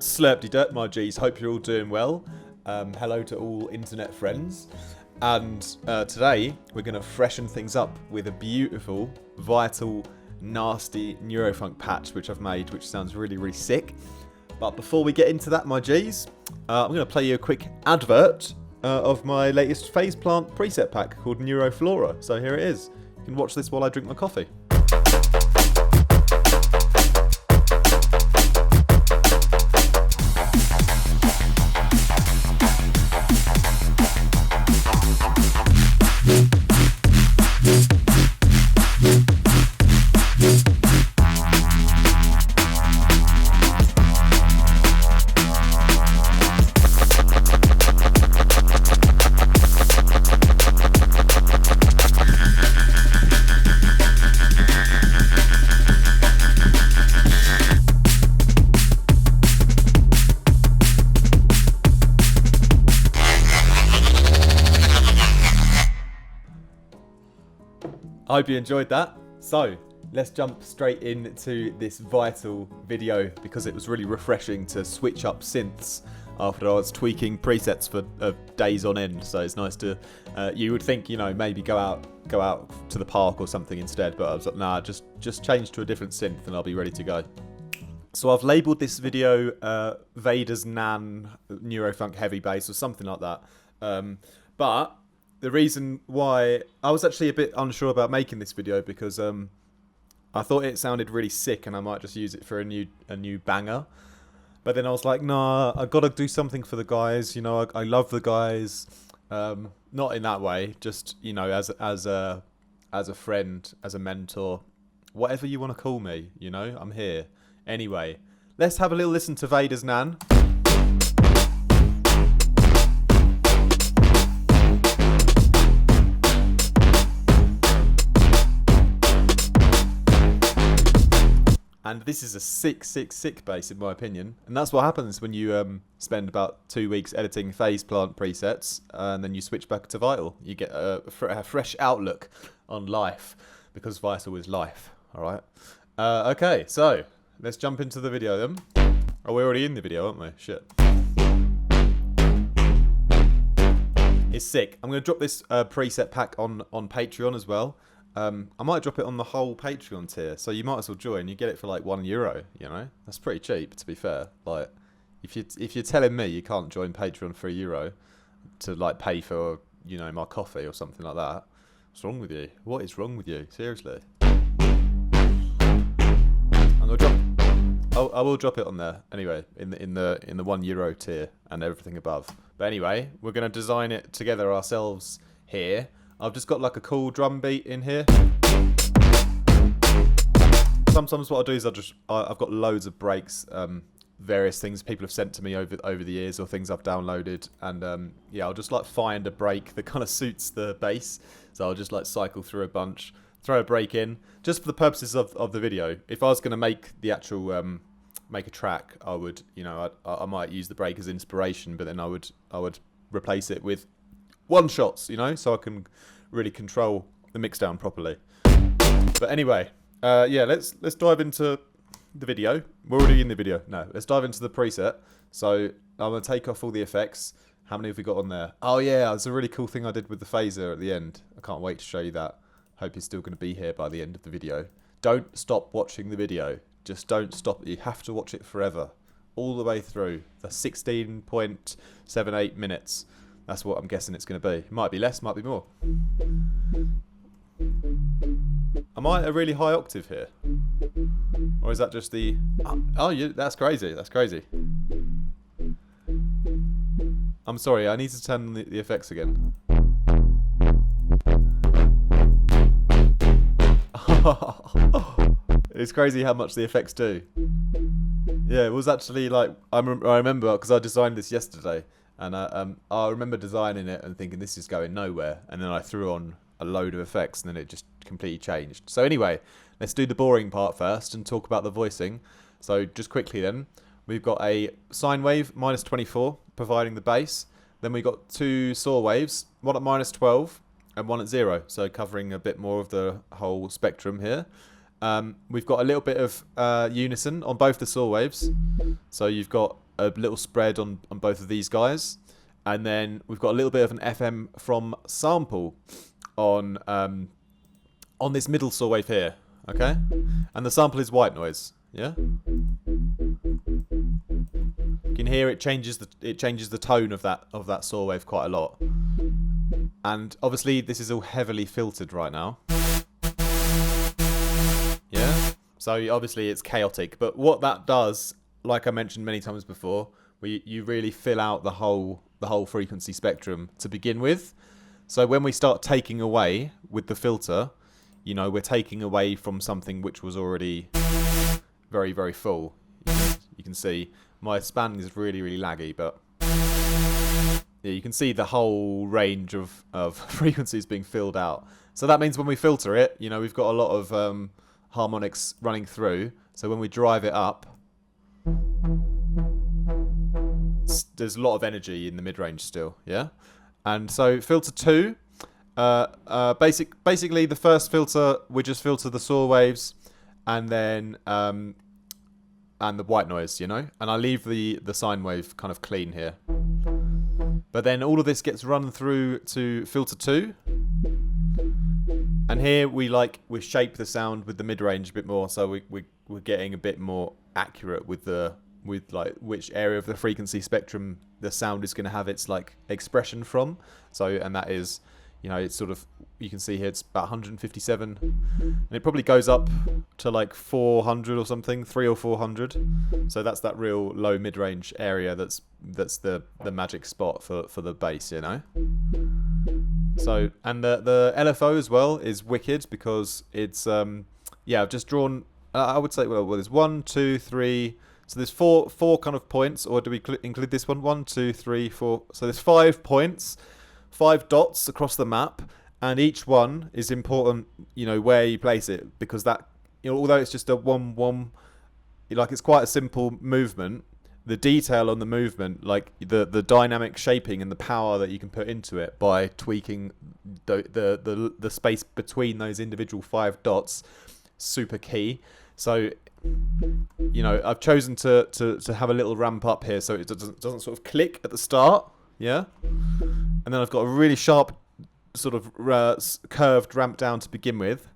Slurpty-dirt, my G's. Hope you're all doing well. Hello to all internet friends. And today we're going to freshen things up with a beautiful, vital, nasty Neurofunk patch which I've made, which sounds really, really sick. But before we get into that, my G's, I'm going to play you a quick advert of my latest phase plant preset pack called NEURO. So here it is. You can watch this while I drink my coffee. I hope you enjoyed that. So let's jump straight into this vital video because it was really refreshing to switch up synths after I was tweaking presets for days on end. So it's nice to, you would think, you know, maybe go out to the park or something instead, but I was like, nah, just change to a different synth and I'll be ready to go. So I've labelled this video Vader's Nan Neurofunk Heavy Bass or something like that. But the reason why I was actually a bit unsure about making this video because I thought it sounded really sick and I might just use it for a new banger. But then I was like, nah, I got to do something for the guys. You know, I love the guys. Not in that way, just, you know, as a friend, as a mentor, whatever you want to call me. You know, I'm here. Anyway, let's have a little listen to Vader's Nan. And this is a sick bass in my opinion. And that's what happens when you spend about 2 weeks editing phase plant presets and then you switch back to Vital. You get a fresh outlook on life because Vital is life. All right. Okay, so let's jump into the video then. Oh, we're already in the video, aren't we? Shit. It's sick. I'm going to drop this preset pack on Patreon as well. I might drop it on the whole Patreon tier, so you might as well join. You get it for like €1, you know? That's pretty cheap, to be fair. Like, if you're telling me you can't join Patreon for €1 to like pay for, you know, my coffee or something like that, what's wrong with you? What is wrong with you? Seriously. I will drop it on there anyway, in the €1 tier and everything above. But anyway, we're gonna design it together ourselves here. I've just got like a cool drum beat in here. Sometimes what I'll do is I've got loads of breaks, various things people have sent to me over the years or things I've downloaded, and yeah, I'll just like find a break that kind of suits the bass. So I'll just like cycle through a bunch, throw a break in, just for the purposes of the video. If I was going to make the actual make a track, I would, you know, I might use the break as inspiration, but then I would replace it with one shots, you know, so I can really control the mix down properly. But anyway, yeah, let's dive into the video. We're already in the video. No, let's dive into the preset. So I'm gonna take off all the effects. How many have we got on there? Oh yeah, it's a really cool thing I did with the phaser at the end. I can't wait to show you that. Hope you're still gonna be here by the end of the video. Don't stop watching the video. Just don't stop. You have to watch it forever, all the way through the 16.78 minutes. That's what I'm guessing it's going to be. Might be less, might be more. Am I a really high octave here? Or is that just the... Oh, that's crazy. That's crazy. I'm sorry, I need to turn on the effects again. It's crazy how much the effects do. Yeah, it was actually like... I remember, because I designed this yesterday. And I remember designing it and thinking this is going nowhere. And then I threw on a load of effects and then it just completely changed. So anyway, let's do the boring part first and talk about the voicing. So just quickly then, we've got a sine wave, -24, providing the bass. Then we've got two saw waves, one at -12 and one at 0. So covering a bit more of the whole spectrum here. We've got a little bit of unison on both the saw waves. So you've got a little spread on both of these guys. And then we've got a little bit of an FM from sample on this middle saw wave here, okay? And the sample is white noise, yeah? You can hear it changes the tone of that saw wave quite a lot. And obviously this is all heavily filtered right now. Yeah? So obviously it's chaotic, but what that does, like I mentioned many times before, you really fill out the whole frequency spectrum to begin with. So when we start taking away with the filter, you know, we're taking away from something which was already very, very full. You can see my span is really, really laggy, but yeah, you can see the whole range of frequencies being filled out. So that means when we filter it, you know, we've got a lot of harmonics running through. So when we drive it up, there's a lot of energy in the mid-range still, yeah? And so filter 2, basically the first filter, we just filter the saw waves and then and the white noise, you know? And I leave the sine wave kind of clean here. But then all of this gets run through to filter 2. And here we shape the sound with the mid-range a bit more, so we're getting a bit more accurate with like which area of the frequency spectrum the sound is going to have its like expression from. So, and that is, you know, it's sort of, you can see here it's about 157, and it probably goes up to like 400 or something, 300 or 400. So that's that real low mid-range area that's the magic spot for the bass, you know. So, and the LFO as well is wicked because it's yeah, I've just drawn I would say, well there's 1, 2, 3. So there's four kind of points, or do we include this one? 1, 2, 3, 4. So there's 5 points, 5 dots across the map, and each one is important, you know, where you place it, because that, you know, although it's just a 1-1, like it's quite a simple movement, the detail on the movement, like the dynamic shaping and the power that you can put into it by tweaking the space between those individual 5 dots, super key. So, you know, I've chosen to have a little ramp up here so it doesn't sort of click at the start, yeah? And then I've got a really sharp sort of curved ramp down to begin with.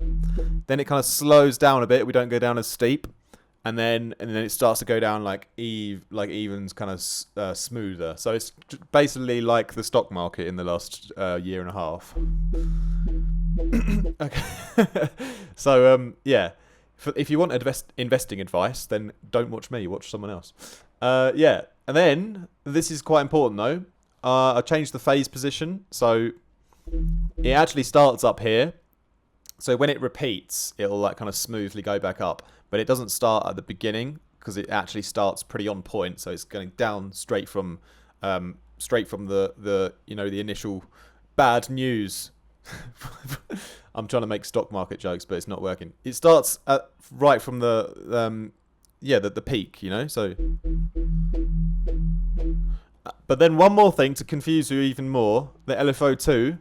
Then it kind of slows down a bit, we don't go down as steep. And then it starts to go down like evens, kind of smoother. So it's basically like the stock market in the last year and a half. Okay. So, yeah. If you want investing advice, then don't watch me, watch someone else. Yeah, and then, this is quite important though, I changed the phase position, so it actually starts up here, so when it repeats, it'll like kind of smoothly go back up, but it doesn't start at the beginning, because it actually starts pretty on point, so it's going down straight from the you know, the initial bad news. I'm trying to make stock market jokes, but it's not working. It starts right from the peak, you know. So, but then one more thing to confuse you even more: the LFO2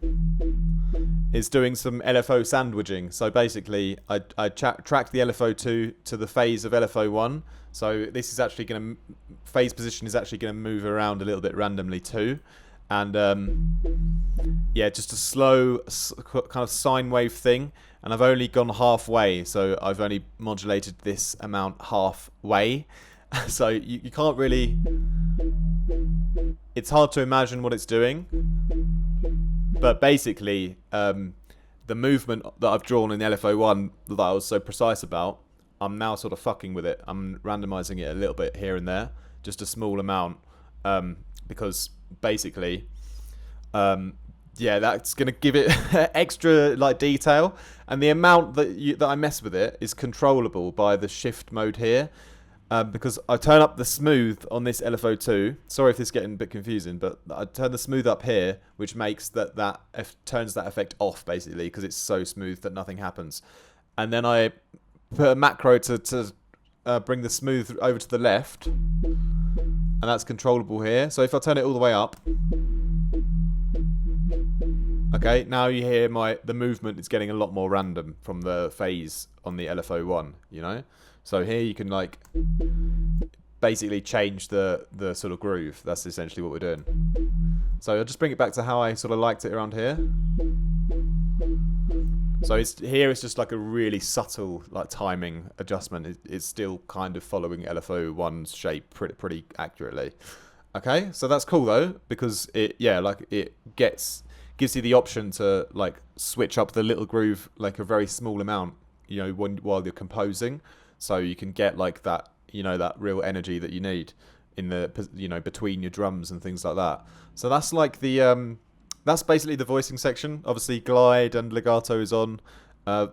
is doing some LFO sandwiching. So basically, I tracked the LFO2 to the phase of LFO1. So this is actually going to phase position is actually going to move around a little bit randomly too. And yeah, just a slow kind of sine wave thing, and I've only gone halfway, so I've only modulated this amount halfway. So you can't really, it's hard to imagine what it's doing, but basically the movement that I've drawn in the LFO1 that I was so precise about, I'm now sort of fucking with it. I'm randomizing it a little bit here and there, just a small amount, because basically, yeah, that's gonna give it extra like detail, and the amount that I mess with it is controllable by the shift mode here, because I turn up the smooth on this LFO2. Sorry if this is getting a bit confusing, but I turn the smooth up here, which makes turns that effect off basically, because it's so smooth that nothing happens, and then I put a macro to bring the smooth over to the left. And that's controllable here. So if I turn it all the way up, okay, now you hear the movement is getting a lot more random from the phase on the LFO1, you know? So here you can like basically change the sort of groove. That's essentially what we're doing. So I'll just bring it back to how I sort of liked it around here. So it's just like a really subtle like timing adjustment. It's still kind of following LFO1's shape pretty accurately. Okay, so that's cool though, because it gives you the option to like switch up the little groove like a very small amount, you know, while you're composing, so you can get like that, you know, that real energy that you need in the, you know, between your drums and things like that. So that's like the that's basically the voicing section. Obviously glide and legato is on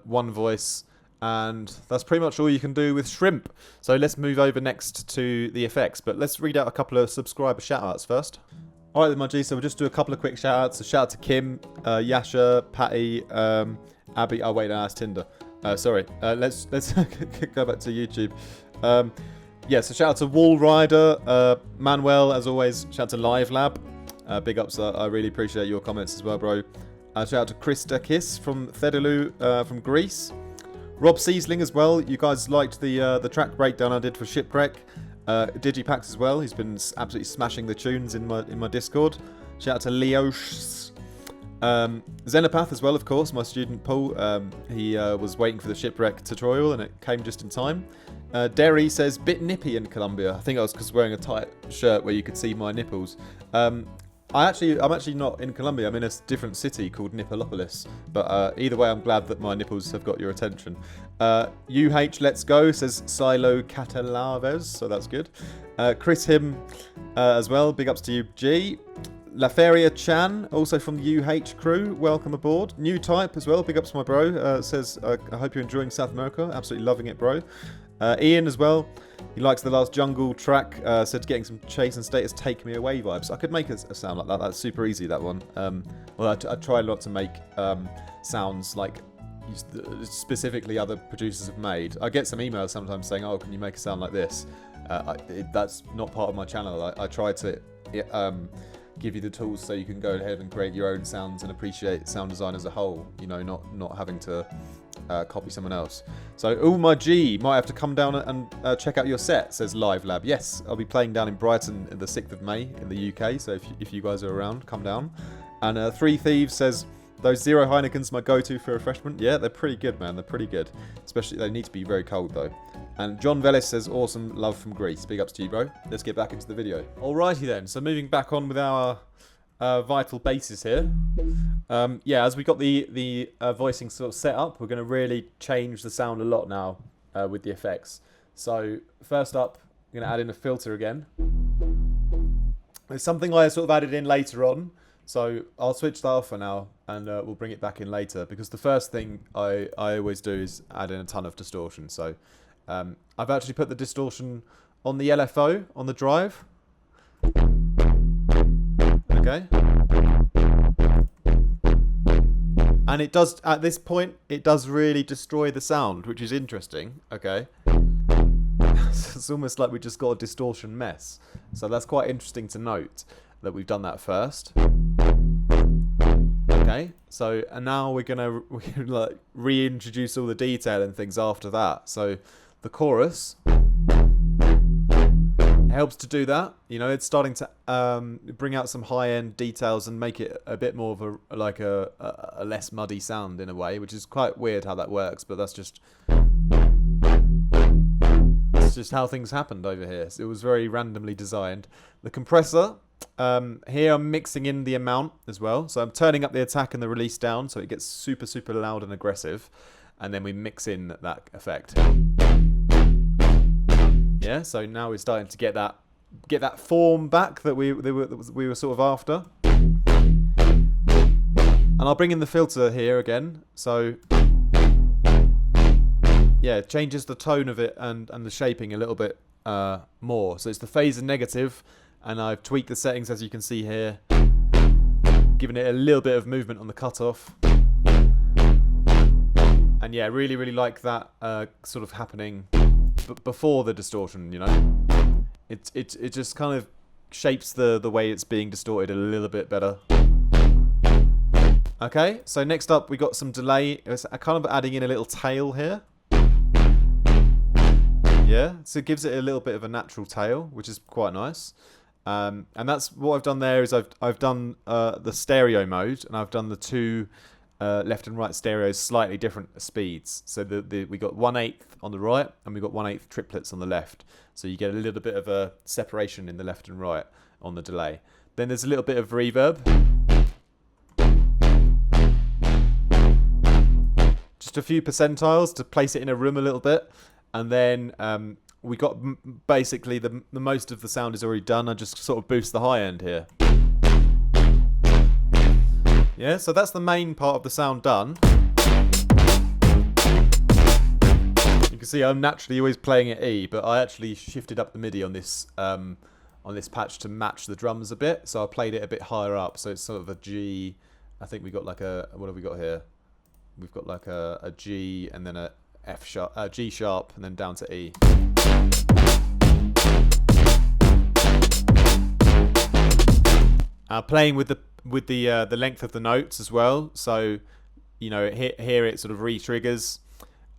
one voice, and that's pretty much all you can do with Shrimp. So let's move over next to the effects, but let's read out a couple of subscriber shoutouts first. All right then, my G, so we'll just do a couple of quick shoutouts. A shout out to Kim, Yasha, Patty, Abby. Oh wait, no, that's Tinder. Sorry. Let's go back to YouTube. Yeah, so shout out to Wall Rider, Manuel, as always. Shout out to Live Lab. Big ups. I really appreciate your comments as well, bro. Shout out to Krista Kiss from Thedaloo from Greece. Rob Seisling as well. You guys liked the track breakdown I did for Shipwreck. Digipax as well. He's been absolutely smashing the tunes in my Discord. Shout out to Leosh. Xenopath as well, of course. My student Paul. He was waiting for the Shipwreck tutorial and it came just in time. Derry says bit nippy in Colombia. I think I was because wearing a tight shirt where you could see my nipples. I'm actually not in Colombia. I'm in a different city called Nippolopolis. But either way, I'm glad that my nipples have got your attention. UH Let's Go says Silo Catalaves, so that's good. Chris Him as well. Big ups to you, G. Laferia Chan, also from the UH crew. Welcome aboard. New Type as well. Big ups to my bro. Says I hope you're enjoying South America. Absolutely loving it, bro. Ian as well. He likes the last jungle track. Said getting some Chase and Status Take Me Away vibes. I could make a sound like that. That's super easy, that one. Well, I try not to make sounds like specifically other producers have made. I get some emails sometimes saying, oh, can you make a sound like this? That's not part of my channel. I try to give you the tools so you can go ahead and create your own sounds and appreciate sound design as a whole, you know, not having to copy someone else. So, oh my G, might have to come down and check out your set, says Live Lab. Yes, I'll be playing down in Brighton the 6th of May in the UK, so if you guys are around, come down. And Three Thieves says, those Zero Heinekens my go-to for refreshment. Yeah, they're pretty good, man, they're pretty good. Especially, they need to be very cold though. And John Velis says, awesome, love from Greece. Big ups to you, bro. Let's get back into the video. Alrighty then, so moving back on with our vital bases here. Yeah, as we got the voicing sort of set up, we're going to really change the sound a lot now with the effects. So first up, I'm going to add in a filter again. There's something I sort of added in later on, so I'll switch that off for now and we'll bring it back in later, because the first thing I always do is add in a ton of distortion. So I've actually put the distortion on the LFO, on the drive. Okay. And it does, at this point, it does really destroy the sound, which is interesting. Okay. It's almost like we just got a distortion mess. So that's quite interesting to note that we've done that first. Okay. So, and now we're gonna like reintroduce all the detail and things after that. So the chorus helps to do that. You know, it's starting to bring out some high-end details and make it a bit more of a less muddy sound in a way, which is quite weird how that works, but that's just how things happened over here. So it was very randomly designed. The compressor, here I'm mixing in the amount as well. So I'm turning up the attack and the release down so it gets super, super loud and aggressive. And then we mix in that effect. Yeah, so now we're starting to get that form back that we were sort of after. And I'll bring in the filter here again. So yeah, it changes the tone of it and the shaping a little bit more. So it's the phaser negative, and I've tweaked the settings as you can see here, giving it a little bit of movement on the cutoff. And yeah, really, really like that sort of happening before the distortion, you know. It just kind of shapes the way it's being distorted a little bit better. Okay, so next up we got some delay. It's kind of adding in a little tail here. Yeah, so it gives it a little bit of a natural tail, which is quite nice. And that's what I've done there is I've done the stereo mode, and I've done the two left and right stereos slightly different speeds. So we got 1/8 on the right, and we got 1/8 triplets on the left. So you get a little bit of a separation in the left and right on the delay. Then there's a little bit of reverb. Just a few percentiles to place it in a room a little bit. And then we got basically the most of the sound is already done. I just sort of boost the high end here. Yeah, so that's the main part of the sound done. You can see I'm naturally always playing at E, but I actually shifted up the MIDI on this patch to match the drums a bit. So I played it a bit higher up. So it's sort of a G. I think we got like a, what have we got here? We've got like a G and then a F sharp, G sharp, and then down to E. Playing with the length of the notes as well. So, you know, here it sort of re-triggers,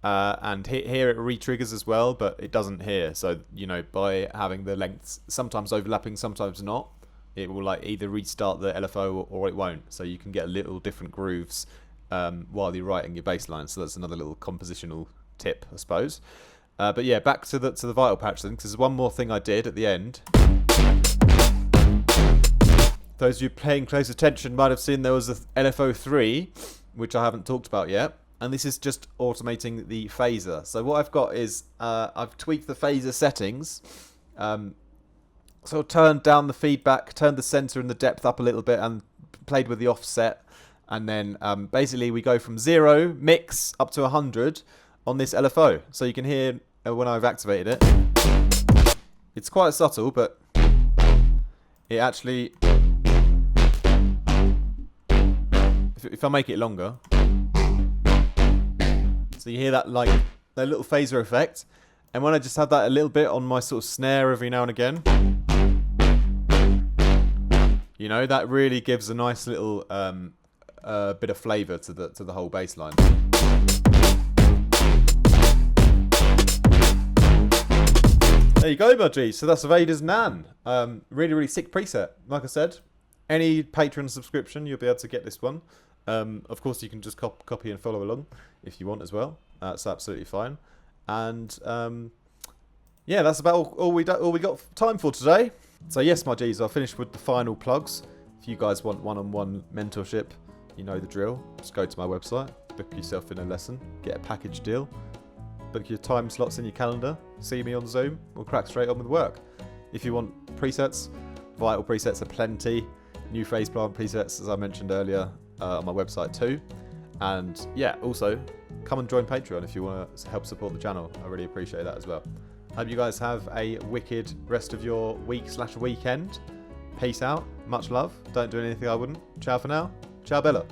and here it re-triggers as well, but it doesn't here. So, you know, by having the lengths sometimes overlapping, sometimes not, it will like either restart the LFO or it won't. So you can get little different grooves while you're writing your bass line. So that's another little compositional tip, I suppose. But yeah, back to the Vital patch then, because there's one more thing I did at the end. Those of you paying close attention might have seen there was a LFO3, which I haven't talked about yet. And this is just automating the phaser. So what I've got is I've tweaked the phaser settings. So turned down the feedback, turned the center and the depth up a little bit, and played with the offset. And then basically we go from 0 mix up to 100 on this LFO. So you can hear when I've activated it. It's quite subtle, but it actually, if I make it longer, so you hear that like that little phaser effect. And when I just have that a little bit on my sort of snare every now and again, you know, that really gives a nice little bit of flavour to the whole bass line. There you go, my G. So that's Vader's Nan. Really, really sick preset. Like I said, any Patreon subscription, you'll be able to get this one. Of course, you can just copy and follow along if you want as well. That's absolutely fine. And yeah, that's about all we got time for today. So yes, my G's, I'll finish with the final plugs. If you guys want one-on-one mentorship, you know the drill. Just go to my website, book yourself in a lesson, get a package deal, book your time slots in your calendar, see me on Zoom, we'll crack straight on with work. If you want presets, Vital presets are plenty. New phase plant presets, as I mentioned earlier, on my website too. And yeah, also come and join Patreon if you want to help support the channel. I really appreciate that as well. Hope you guys have a wicked rest of your week/weekend. Peace out. Much love. Don't do anything I wouldn't. Ciao for now. Ciao Bella.